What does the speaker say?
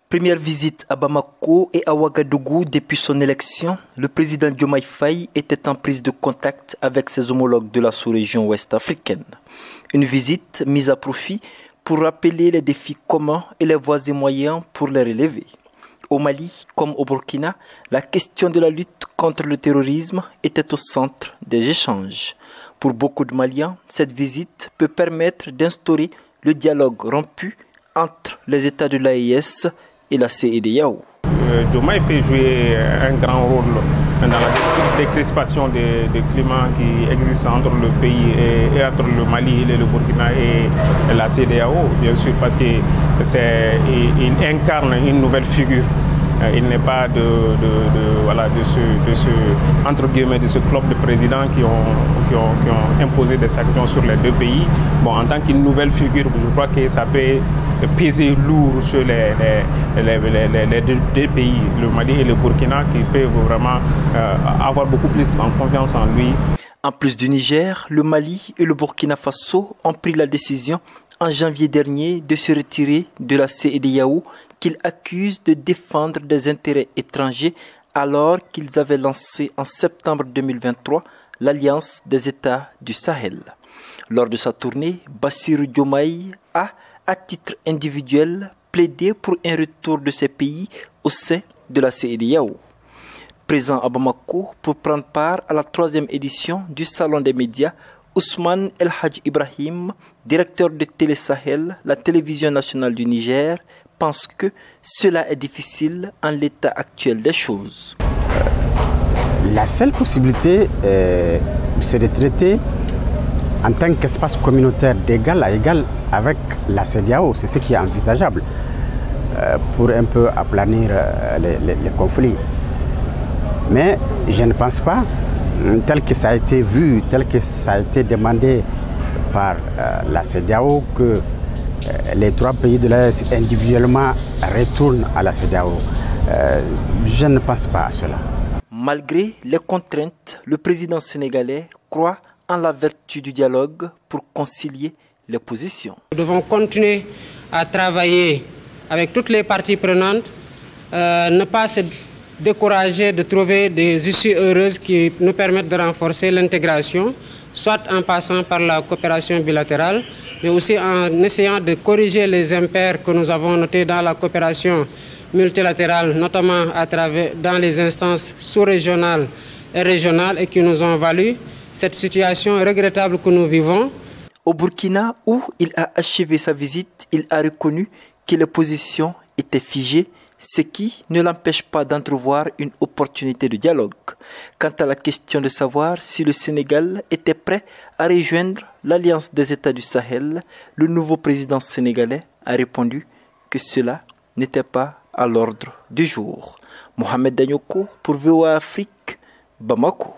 Première visite à Bamako et à Ouagadougou depuis son élection, le président Diomaye Faye était en prise de contact avec ses homologues de la sous-région ouest africaine. Une visite mise à profit pour rappeler les défis communs et les voies et moyens pour les relever. Au Mali comme au Burkina, la question de la lutte contre le terrorisme était au centre des échanges. Pour beaucoup de Maliens, cette visite peut permettre d'instaurer le dialogue rompu entre les États de l'AES et la CEDEAO. Diomaye peut jouer un grand rôle dans la décrispation des climats qui existent entre le pays et entre le Mali, le Burkina et la CEDEAO, bien sûr, parce qu'il incarne une nouvelle figure. Il n'est pas de ce club de présidents qui ont imposé des sanctions sur les deux pays. Bon, en tant qu'une nouvelle figure, je crois que ça peut peser lourd sur les deux pays, le Mali et le Burkina, qui peuvent vraiment avoir beaucoup plus en confiance en lui. En plus du Niger, le Mali et le Burkina Faso ont pris la décision en janvier dernier de se retirer de la CEDEAO qu'ils accusent de défendre des intérêts étrangers alors qu'ils avaient lancé en septembre 2023 l'Alliance des États du Sahel. Lors de sa tournée, Bassirou Diomaye a, à titre individuel, plaidé pour un retour de ces pays au sein de la CEDEAO. Présent à Bamako pour prendre part à la 3e édition du Salon des médias, Ousmane El Hadj Ibrahim, directeur de Télé Sahel, la télévision nationale du Niger, pense que cela est difficile en l'état actuel des choses. La seule possibilité, c'est de traiter en tant qu'espace communautaire d'égal à égal avec la CEDEAO. C'est ce qui est envisageable pour un peu aplanir les conflits. Mais je ne pense pas, tel que ça a été vu, tel que ça a été demandé par la CEDEAO, que les 3 pays de l'AES individuellement retournent à la CEDEAO. Je ne pense pas à cela. Malgré les contraintes, le président sénégalais croit en la vertu du dialogue pour concilier les positions. Nous devons continuer à travailler avec toutes les parties prenantes, ne pas se décourager de trouver des issues heureuses qui nous permettent de renforcer l'intégration, soit en passant par la coopération bilatérale, mais aussi en essayant de corriger les impairs que nous avons notés dans la coopération multilatérale, notamment dans les instances sous-régionales et régionales, et qui nous ont valu cette situation regrettable que nous vivons. Au Burkina, où il a achevé sa visite, il a reconnu que les positions étaient figées, ce qui ne l'empêche pas d'entrevoir une opportunité de dialogue. Quant à la question de savoir si le Sénégal était prêt à rejoindre l'Alliance des États du Sahel, le nouveau président sénégalais a répondu que cela n'était pas à l'ordre du jour. Mohamed Danyoko pour VOA Afrique, Bamako.